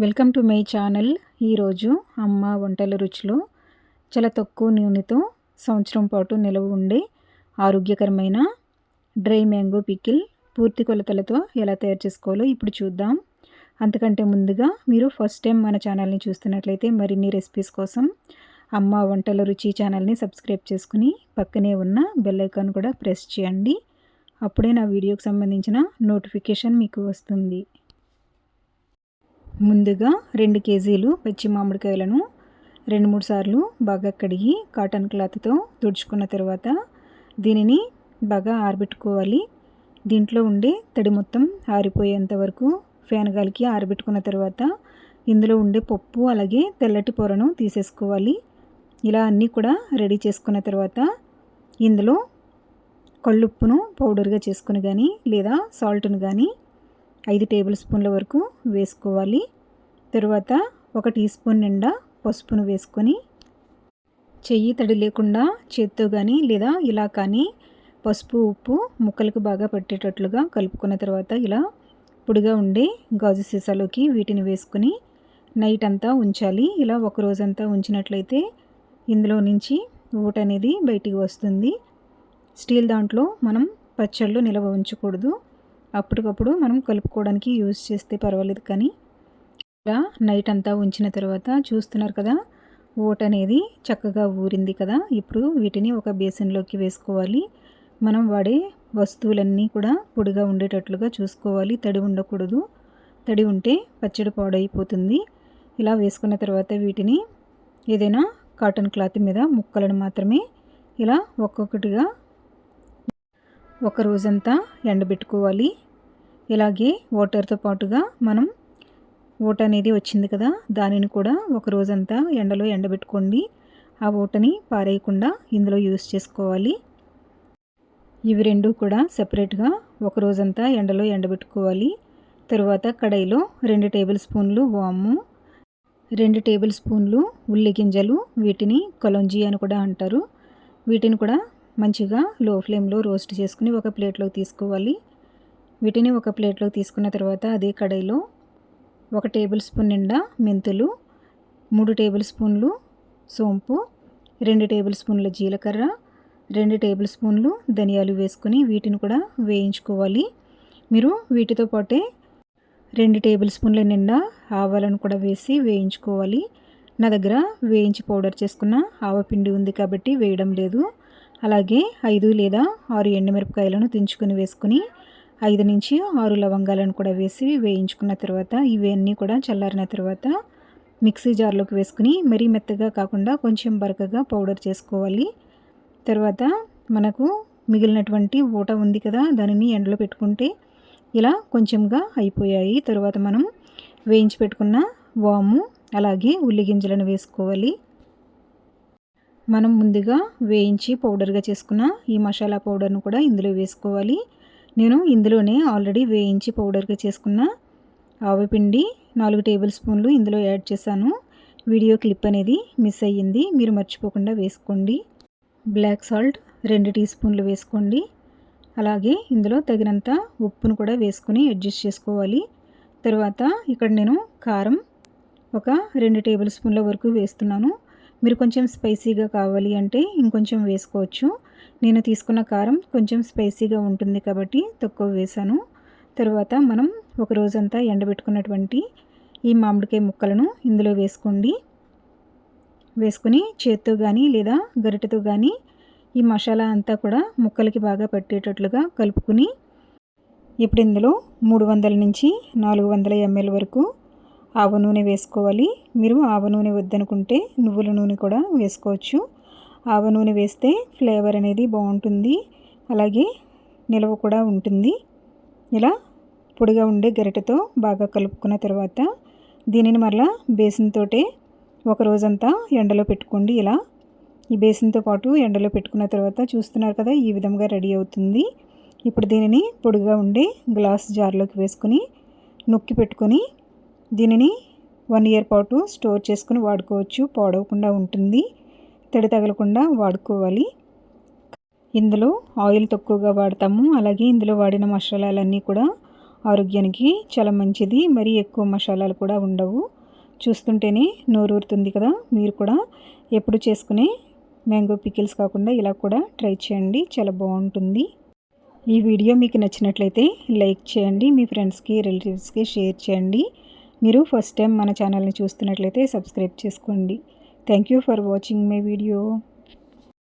Welcome to my channel. ఈరోజు అమ్మ వంటల రుచిలో చాలా తక్కువ నూనెతో సంవత్సరం పాటు నిలవ ఉండే ఆరోగ్యకరమైన డ్రై మ్యాంగో పికిల్ పూర్తి కొలతలతో ఎలా తయారు చేసుకోవాలో ఇప్పుడు చూద్దాం. అంతకంటే ముందుగా మీరు ఫస్ట్ టైం మన ఛానల్ని చూస్తున్నట్లయితే మరిన్ని రెసిపీస్ కోసం అమ్మ వంటల రుచి ఛానల్ని సబ్స్క్రైబ్ చేసుకుని పక్కనే ఉన్న బెల్ ఐకాన్ కూడా ప్రెస్ చేయండి. అప్పుడే నా వీడియోకి సంబంధించిన నోటిఫికేషన్ మీకు వస్తుంది. ముందుగా 2 కేజీలు పచ్చి మామిడికాయలను 2-3 సార్లు బాగా కడిగి కాటన్ క్లాత్తో తుడుచుకున్న తర్వాత దీనిని బాగా ఆరబెట్టుకోవాలి. దీంట్లో ఉండే తడి మొత్తం ఆరిపోయేంత వరకు ఫ్యాన్ గాలికి ఆరబెట్టుకున్న తర్వాత ఇందులో ఉండే పప్పు అలాగే తెల్లటి పొరను తీసేసుకోవాలి. ఇలా అన్నీ కూడా రెడీ చేసుకున్న తర్వాత ఇందులో కళ్ళుప్పును పౌడర్గా చేసుకుని కానీ లేదా సాల్ట్ను కానీ 5 టేబుల్ స్పూన్ల వరకు వేసుకోవాలి. తరువాత 1 టీ స్పూన్ నిండా పసుపును వేసుకొని చెయ్యి తడి లేకుండా చేత్తో కానీ లేదా ఇలా కానీ పసుపు ఉప్పు ముక్కలకు బాగా పట్టేటట్లుగా కలుపుకున్న తర్వాత ఇలా పొడిగా ఉండే గాజు సీసాలోకి వీటిని వేసుకొని నైట్ అంతా ఉంచాలి. ఇలా ఒక రోజంతా ఉంచినట్లయితే ఇందులో నుంచి ఊట అనేది బయటికి వస్తుంది. స్టీల్ దాంట్లో మనం పచ్చళ్ళు నిల్వ ఉంచకూడదు. అప్పటికప్పుడు మనం కలుపుకోవడానికి యూజ్ చేస్తే పర్వాలేదు, కానీ ఇలా నైట్ అంతా ఉంచిన తర్వాత చూస్తున్నారు కదా, ఓట్ అనేది చక్కగా ఊరింది కదా. ఇప్పుడు వీటిని ఒక బేసిన్లోకి వేసుకోవాలి. మనం వాడే వస్తువులన్నీ కూడా పొడిగా ఉండేటట్లుగా చూసుకోవాలి. తడి ఉండకూడదు. తడి ఉంటే పచ్చడి పాడైపోతుంది. ఇలా వేసుకున్న తర్వాత వీటిని ఏదైనా కాటన్ క్లాత్ మీద ముక్కలను మాత్రమే ఇలా ఒక్కొక్కటిగా ఒక రోజంతా ఎండబెట్టుకోవాలి. ఇలాగే వాటర్తో పాటుగా మనం ఓట అనేది వచ్చింది కదా, దానిని కూడా ఒక రోజంతా ఎండలో ఎండబెట్టుకోండి. ఆ ఓటని పారేయకుండా ఇందులో యూస్ చేసుకోవాలి. ఇవి రెండు కూడా సెపరేట్గా ఒక రోజంతా ఎండలో ఎండబెట్టుకోవాలి. తరువాత కడాయిలో 2 టేబుల్ స్పూన్లు వాము, 2 టేబుల్ స్పూన్లు ఉల్లి గింజలు, వీటిని కలోంజీ అని కూడా అంటారు. వీటిని కూడా మంచిగా లో ఫ్లేమ్లో రోస్ట్ చేసుకుని ఒక ప్లేట్లోకి తీసుకోవాలి. వీటిని ఒక ప్లేట్లోకి తీసుకున్న తర్వాత అదే కడాయిలో 1 టేబుల్ స్పూన్ నిండా మెంతులు, 3 టేబుల్ స్పూన్లు సోంపు, 2 టేబుల్ స్పూన్ల జీలకర్ర, 2 టేబుల్ స్పూన్లు ధనియాలు వేసుకొని వీటిని కూడా వేయించుకోవాలి. మీరు వీటితో పాటే 2 టేబుల్ స్పూన్ల నిండా ఆవాలను కూడా వేసి వేయించుకోవాలి. నా దగ్గర వేయించి పౌడర్ చేసుకున్న ఆవపిండి ఉంది కాబట్టి వేయడం లేదు. అలాగే 5 లేదా 6 ఎండుమిరపకాయలను తుంచుకొని వేసుకుని 5 నుంచి 6 లవంగాలను కూడా వేసి వేయించుకున్న తర్వాత ఇవన్నీ కూడా చల్లారిన తర్వాత మిక్సీ జార్లోకి వేసుకుని మరీ మెత్తగా కాకుండా కొంచెం బరకగా పౌడర్ చేసుకోవాలి. తర్వాత మనకు మిగిలినటువంటి ఊట ఉంది కదా, దానిని ఎండలో పెట్టుకుంటే ఇలా కొంచెంగా అయిపోయాయి. తర్వాత మనం వేయించి పెట్టుకున్న వాము అలాగే ఉల్లి గింజలను వేసుకోవాలి. మనం ముందుగా వేయించి పౌడర్గా చేసుకున్న ఈ మసాలా పౌడర్ను కూడా ఇందులో వేసుకోవాలి. నేను ఇందులోనే ఆల్రెడీ వేయించి పౌడర్గా చేసుకున్న ఆవపిండి 4 టేబుల్ స్పూన్లు ఇందులో యాడ్ చేశాను. వీడియో క్లిప్ అనేది మిస్ అయ్యింది, మీరు మర్చిపోకుండా వేసుకోండి. బ్లాక్ సాల్ట్ 2 టీ స్పూన్లు వేసుకోండి. అలాగే ఇందులో తగినంత ఉప్పును కూడా వేసుకుని అడ్జస్ట్ చేసుకోవాలి. తర్వాత ఇక్కడ నేను కారం ఒక 2 టేబుల్ స్పూన్ల వరకు వేస్తున్నాను. మీరు కొంచెం స్పైసీగా కావాలి అంటే ఇంకొంచెం వేసుకోవచ్చు. నేను తీసుకున్న కారం కొంచెం స్పైసీగా ఉంటుంది కాబట్టి తక్కువ వేశాను. తర్వాత మనం ఒక రోజంతా ఎండబెట్టుకున్నటువంటి ఈ మామిడికాయ ముక్కలను ఇందులో వేసుకోండి. వేసుకుని చేత్తో కానీ లేదా గరిటెతో కానీ ఈ మసాలా అంతా కూడా ముక్కలకి బాగా పట్టేటట్లుగా కలుపుకుని ఇప్పుడు ఇందులో 300 నుంచి 400 ml వరకు ఆవ నూనె వేసుకోవాలి. మీరు ఆవ నూనె వద్దనుకుంటే నువ్వుల నూనె కూడా వేసుకోవచ్చు. ఆవ నూనె వేస్తే ఫ్లేవర్ అనేది బాగుంటుంది, అలాగే నిలవ కూడా ఉంటుంది. ఇలా పొడిగా ఉండే గరిటెతో బాగా కలుపుకున్న తర్వాత దీనిని మరలా బేసిన్తోటే ఒక రోజంతా ఎండలో పెట్టుకోండి. ఇలా ఈ బేసిన్తో పాటు ఎండలో పెట్టుకున్న తర్వాత చూస్తున్నారు కదా, ఈ విధంగా రెడీ అవుతుంది. ఇప్పుడు దీనిని పొడిగా ఉండే గ్లాస్ జార్లోకి వేసుకుని నొక్కి పెట్టుకొని దీనిని 1 ఇయర్ పాటు స్టోర్ చేసుకుని వాడుకోవచ్చు. పాడవకుండా ఉంటుంది, తడి తగలకుండా వాడుకోవాలి. ఇందులో ఆయిల్ తక్కువగా వాడతాము. అలాగే ఇందులో వాడిన మసాలాలన్నీ కూడా ఆరోగ్యానికి చాలా మంచిది. మరీ ఎక్కువ మసాలాలు కూడా ఉండవు. చూస్తుంటేనే నోరూరుతుంది కదా. మీరు కూడా ఎప్పుడు చేసుకునే మ్యాంగో పికిల్స్ కాకుండా ఇలా కూడా ట్రై చేయండి, చాలా బాగుంటుంది. ఈ వీడియో మీకు నచ్చినట్లయితే లైక్ చేయండి, మీ ఫ్రెండ్స్కి రిలేటివ్స్కి షేర్ చేయండి. మీరు ఫస్ట్ టైం మన ఛానల్ని చూస్తున్నట్లయితే సబ్స్క్రైబ్ చేసుకోండి. Thank you for watching my video.